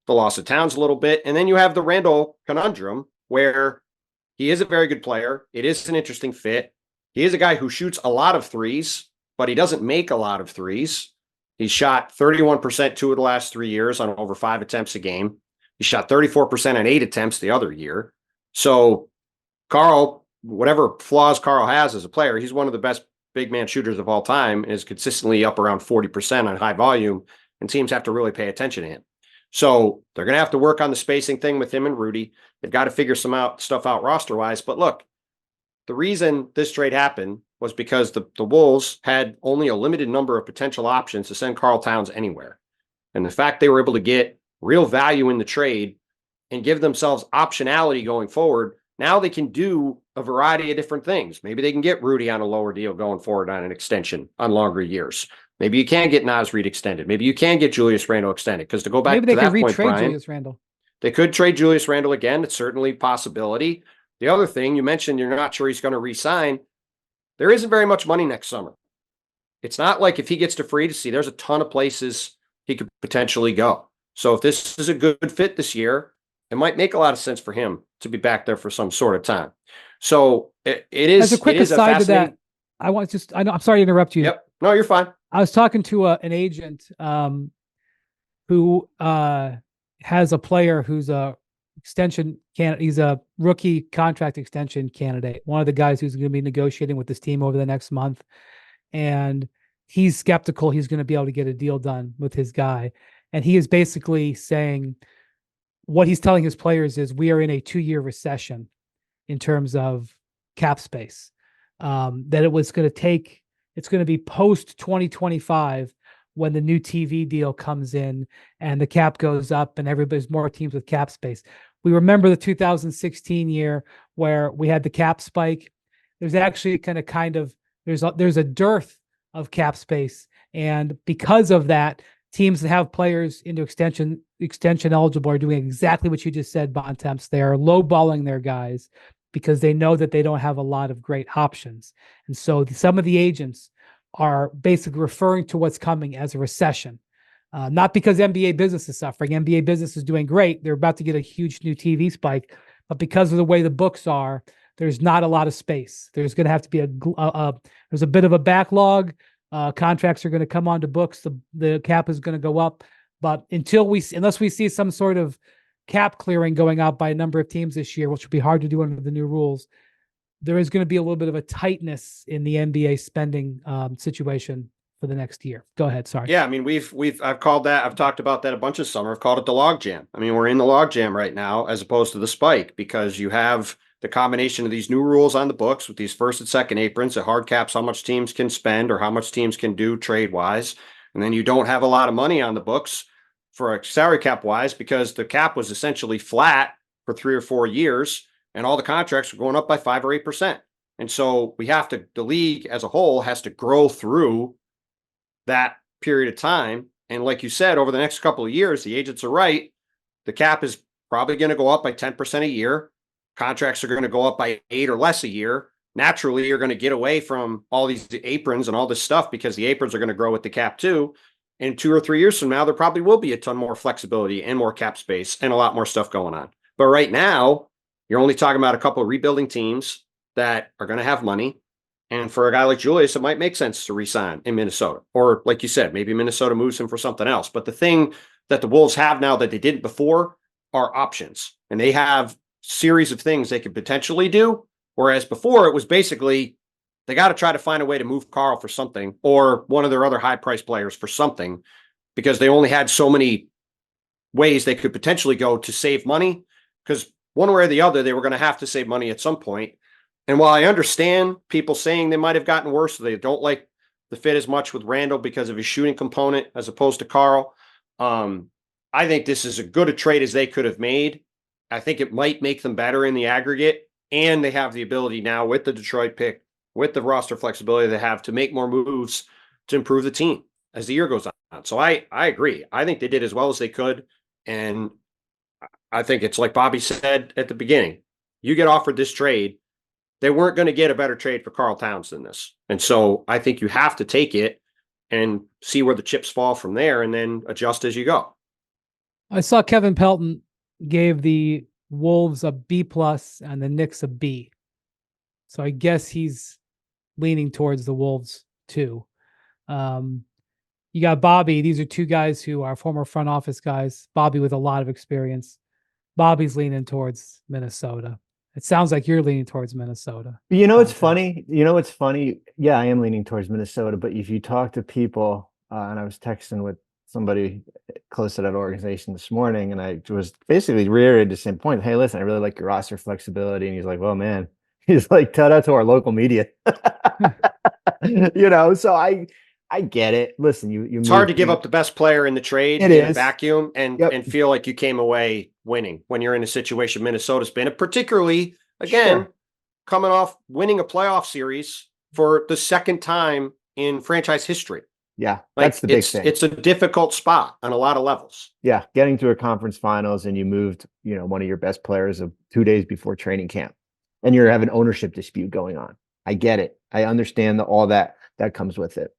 the loss of Towns a little bit. And then you have the Randle conundrum, where he is a very good player. It is an interesting fit. He is a guy who shoots a lot of threes, but he doesn't make a lot of threes. He's shot 31% 2 of the last 3 years on over 5 attempts a game. He shot 34% on 8 attempts the other year. So Karl, whatever flaws Karl has as a player, he's one of the best big man shooters of all time, and is consistently up around 40% on high volume, and teams have to really pay attention to him. So they're going to have to work on the spacing thing with him and Rudy. They've got to figure stuff out roster-wise. But look, the reason this trade happened was because the Wolves had only a limited number of potential options to send Karl Towns anywhere. And the fact they were able to get real value in the trade and give themselves optionality going forward, now they can do a variety of different things. Maybe they can get Rudy on a lower deal going forward on an extension on longer years. Maybe you can get Naz Reid extended. Maybe you can get Julius Randle extended. Because to go back to that point, Brian, Julius Randle. They could trade Julius Randle again. It's certainly a possibility. The other thing you mentioned, you're not sure he's going to re-sign. There isn't very much money next summer. It's not like if he gets to free agency, there's a ton of places he could potentially go. So if this is a good fit this year, it might make a lot of sense for him to be back there for some sort of time. So it is. As a quick aside to that, I'm sorry to interrupt you. Yep. No, you're fine. I was talking to an agent who has a player who's a extension candidate. He's a rookie contract extension candidate. One of the guys who's going to be negotiating with this team over the next month. And he's skeptical he's going to be able to get a deal done with his guy. And he is basically saying what he's telling his players is we are in a 2-year recession in terms of cap space. That it's going to be post 2025 when the new TV deal comes in and the cap goes up and everybody's more teams with cap space. We remember the 2016 year where we had the cap spike. There's actually there's a dearth of cap space. And because of that, teams that have players into extension eligible are doing exactly what you just said, Bontemps. They are lowballing their guys because they know that they don't have a lot of great options. And so some of the agents are basically referring to what's coming as a recession. Not because NBA business is suffering. NBA business is doing great. They're about to get a huge new TV spike. But because of the way the books are, there's not a lot of space. There's going to have to be there's a bit of a backlog. Contracts are going to come onto books. The cap is going to go up. But unless we see some sort of cap clearing going out by a number of teams this year, which will be hard to do under the new rules, there is going to be a little bit of a tightness in the NBA spending situation for the next year. Go ahead. Sorry. Yeah. I mean, I've talked about that a bunch of summer. I've called it the log jam. I mean, we're in the log jam right now, as opposed to the spike, because you have the combination of these new rules on the books with these first and second aprons that hard caps how much teams can spend or how much teams can do trade wise. And then you don't have a lot of money on the books for a salary cap wise, because the cap was essentially flat for 3 or 4 years and all the contracts were going up by 5 or 8%. And so the league as a whole has to grow through that period of time. And like you said, over the next couple of years, the agents are right. The cap is probably going to go up by 10% a year. Contracts are going to go up by 8 or less a year. Naturally, you're going to get away from all these aprons and all this stuff because the aprons are going to grow with the cap too. And 2 or 3 years from now, there probably will be a ton more flexibility and more cap space and a lot more stuff going on. But right now, you're only talking about a couple of rebuilding teams that are going to have money. And for a guy like Julius, it might make sense to re-sign in Minnesota. Or like you said, maybe Minnesota moves him for something else. But the thing that the Wolves have now that they didn't before are options. And they have series of things they could potentially do. Whereas before, it was basically they got to try to find a way to move Karl for something or one of their other high-priced players for something because they only had so many ways they could potentially go to save money because one way or the other, they were going to have to save money at some point. And while I understand people saying they might have gotten worse, they don't like the fit as much with Randle because of his shooting component as opposed to Karl. I think this is as good a trade as they could have made. I think it might make them better in the aggregate. And they have the ability now with the Detroit pick, with the roster flexibility they have to make more moves to improve the team as the year goes on. So I agree. I think they did as well as they could. And I think it's like Bobby said at the beginning, you get offered this trade, they weren't going to get a better trade for Karl Towns than this. And so I think you have to take it and see where the chips fall from there and then adjust as you go. I saw Kevin Pelton gave the Wolves a B+ and the Knicks a B. So I guess he's leaning towards the Wolves too. You got Bobby. These are two guys who are former front office guys. Bobby with a lot of experience. Bobby's leaning towards Minnesota. It sounds like you're leaning towards Minnesota. You know, it's funny. It's funny. Yeah, I am leaning towards Minnesota. But if you talk to people, and I was texting with somebody close to that organization this morning, and I was basically reiterated the same point. Hey, listen, I really like your roster flexibility. And he's like, well, man, he's like, tell that to our local media. So I get it. Listen, it's hard to give up the best player in the trade in a vacuum and feel like you came away winning when you're in a situation Minnesota's been, particularly again, coming off winning a playoff series for the second time in franchise history. Yeah, that's the big thing. It's a difficult spot on a lot of levels. Yeah, getting to a conference finals and you moved, one of your best players 2 days before training camp, and you're having ownership dispute going on. I get it. I understand all that comes with it.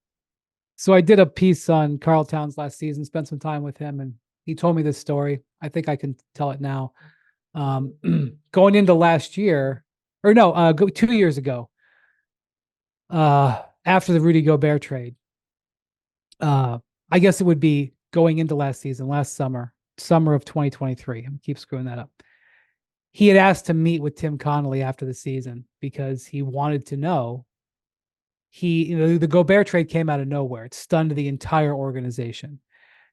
So I did a piece on Karl Towns last season, spent some time with him, and he told me this story. I think I can tell it now. Going into last year, 2 years ago, after the Rudy Gobert trade, I guess it would be going into last summer of 2023. I keep screwing that up. He had asked to meet with Tim Connolly after the season because he wanted to know. The Gobert trade came out of nowhere. It stunned the entire organization.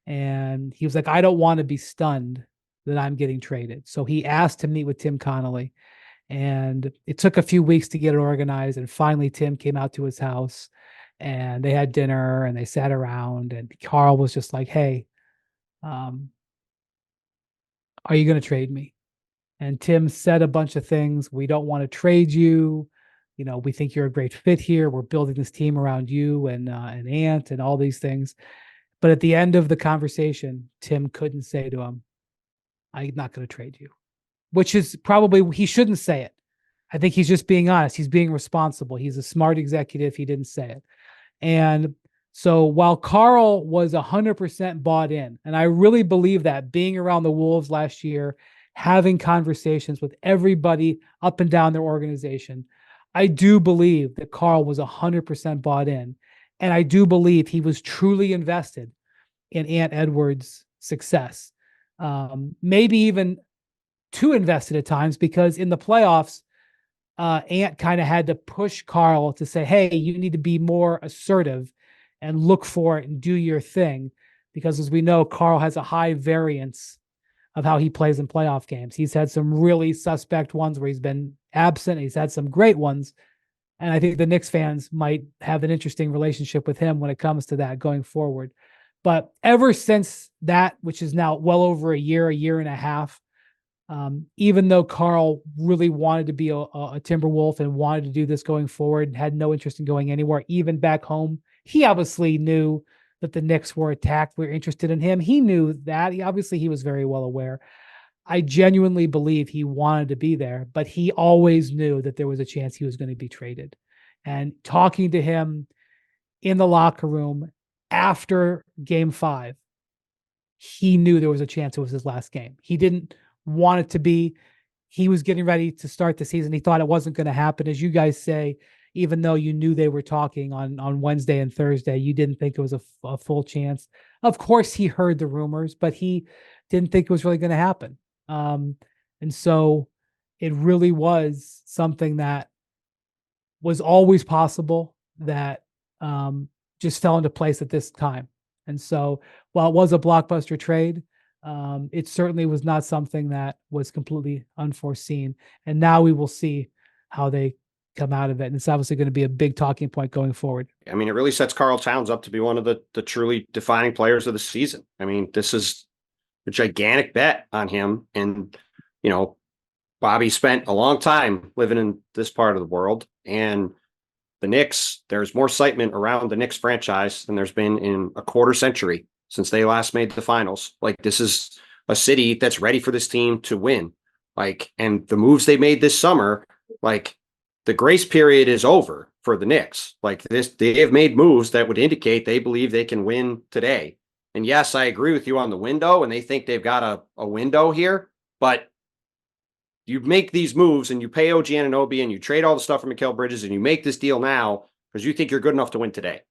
And he was like, I don't want to be stunned that I'm getting traded. So he asked to meet with Tim Connolly. And it took a few weeks to get it organized. And finally, Tim came out to his house and they had dinner and they sat around. And Karl was just like, hey, are you going to trade me? And Tim said a bunch of things. We don't want to trade you. We think you're a great fit here. We're building this team around you and Ant and all these things. But at the end of the conversation, Tim couldn't say to him, I'm not going to trade you, which is probably, he shouldn't say it. I think he's just being honest. He's being responsible. He's a smart executive. He didn't say it. And so while Karl was 100% bought in, and I really believe that being around the Wolves last year, having conversations with everybody up and down their organization, I do believe that Karl was 100% bought in. And I do believe he was truly invested in Ant Edwards' success. Maybe even too invested at times, because in the playoffs, Ant kind of had to push Karl to say, hey, you need to be more assertive and look for it and do your thing. Because as we know, Karl has a high variance of how he plays in playoff games. He's had some really suspect ones where he's been absent. He's had some great ones. And I think the Knicks fans might have an interesting relationship with him when it comes to that going forward. But ever since that, which is now well over a year and a half, even though Karl really wanted to be a Timberwolf and wanted to do this going forward and had no interest in going anywhere, even back home, he obviously knew that the Knicks were attacked, were interested in him. He knew that. He was very well aware. I genuinely believe he wanted to be there, but he always knew that there was a chance he was going to be traded. And talking to him in the locker room after game 5, he knew there was a chance it was his last game. He didn't want it to be. He was getting ready to start the season. He thought it wasn't going to happen. As you guys say, even though you knew they were talking on Wednesday and Thursday, you didn't think it was a full chance. Of course, he heard the rumors, but he didn't think it was really going to happen. And so it really was something that was always possible that just fell into place at this time. And so while it was a blockbuster trade, it certainly was not something that was completely unforeseen. And now we will see how they come out of it. And it's obviously going to be a big talking point going forward. I mean, it really sets Karl Towns up to be one of the truly defining players of the season. I mean, this is a gigantic bet on him. And, you know, Bobby spent a long time living in this part of the world. And the Knicks, there's more excitement around the Knicks franchise than there's been in a quarter century since they last made the finals. Like, this is a city that's ready for this team to win. Like, and the moves they made this summer, like, the grace period is over for the Knicks. Like, this, they have made moves that would indicate they believe they can win today. And yes, I agree with you on the window, and they think they've got a window here, but you make these moves and you pay OG Anunoby and you trade all the stuff for Mikal Bridges and you make this deal now because you think you're good enough to win today.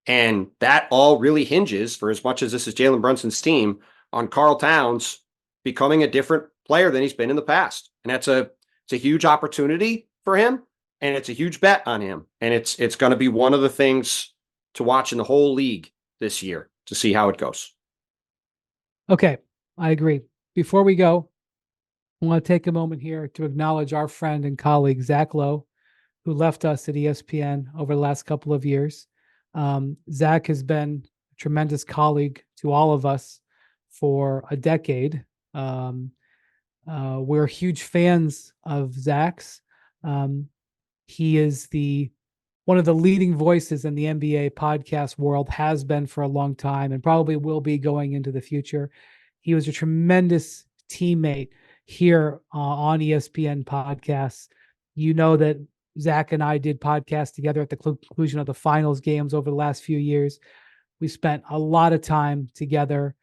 And that all really hinges, for as much as this is Jalen Brunson's team, on Karl Towns becoming a different player than he's been in the past. And it's a huge opportunity for him, and it's a huge bet on him. And it's going to be one of the things to watch in the whole league this year to see how it goes. Okay, I agree. Before we go, I want to take a moment here to acknowledge our friend and colleague, Zach Lowe, who left us at ESPN over the last couple of years. Zach has been a tremendous colleague to all of us for a decade. We're huge fans of Zach's. He is one of the leading voices in the NBA podcast world, has been for a long time and probably will be going into the future. He was a tremendous teammate here on ESPN podcasts. You know that Zach and I did podcasts together at the conclusion of the finals games over the last few years. We spent a lot of time together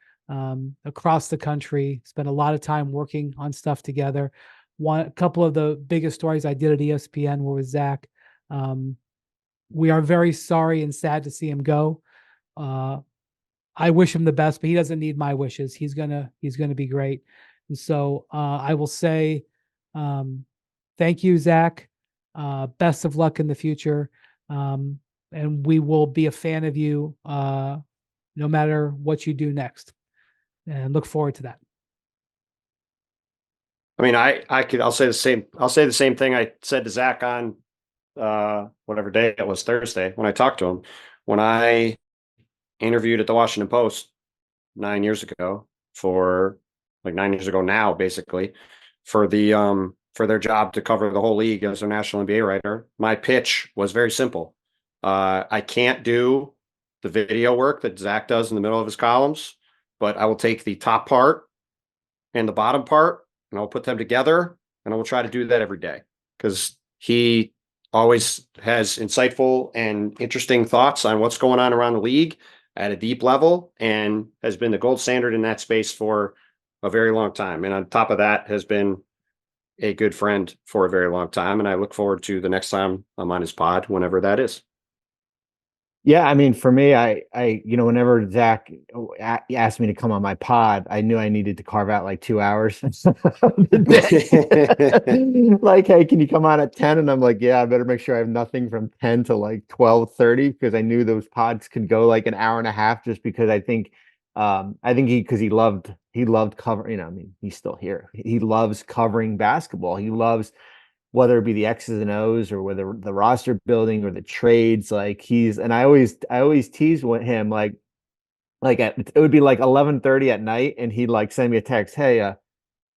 across the country, spent a lot of time working on stuff together. A couple of the biggest stories I did at ESPN were with Zach. We are very sorry and sad to see him go. I wish him the best, but he doesn't need my wishes. He's gonna be great. And so I will say thank you, Zach. Best of luck in the future. And we will be a fan of you no matter what you do next. And look forward to that. I mean, I'll say the same thing I said to Zach on whatever day it was, Thursday, when I talked to him. When I interviewed at the Washington Post 9 years ago like 9 years ago now, basically, for their job to cover the whole league as a national NBA writer, my pitch was very simple. I can't do the video work that Zach does in the middle of his columns, but I will take the top part and the bottom part, and I'll put them together, and I will try to do that every day, because he always has insightful and interesting thoughts on what's going on around the league at a deep level, and has been the gold standard in that space for a very long time. And on top of that, has been a good friend for a very long time. And I look forward to the next time I'm on his pod, whenever that is. Yeah, I mean, for me, I whenever Zach asked me to come on my pod, I knew I needed to carve out like 2 hours. Like, hey, can you come on at 10? And I'm like, yeah, I better make sure I have nothing from 10 to like 12:30, because I knew those pods could go like an hour and a half, just because I think he loved covering, I mean, he's still here. He loves covering basketball. He loves, whether it be the X's and O's or whether the roster building or the trades, like and I always tease with him, like, like it would be like 11:30 at night, and he'd like send me a text, "Hey,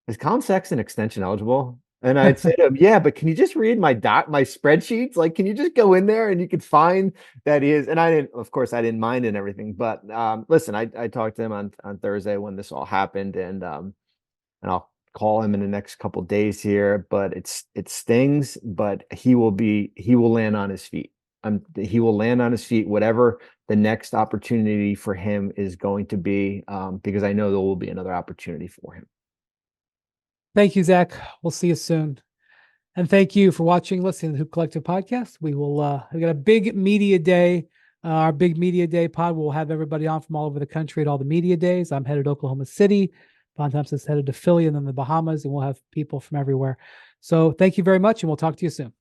is Colin Sexton extension eligible?" And I'd say to him, "Yeah, but can you just read my spreadsheets? Like, can you just go in there and you could find that he is?" And of course, I didn't mind and everything. But listen, I talked to him on Thursday when this all happened, and I'll call him in the next couple days here. But it stings, but he will land on his feet. He will land on his feet, whatever the next opportunity for him is going to be, because I know there will be another opportunity for him. Thank you, Zach. We'll see you soon. And thank you for watching, listening to the Hoop Collective podcast. We got a big media day. Our big media day pod. We'll have everybody on from all over the country at all the media days. I'm headed to Oklahoma City. Bontemps is headed to Philly and then the Bahamas, and we'll have people from everywhere. So thank you very much, and we'll talk to you soon.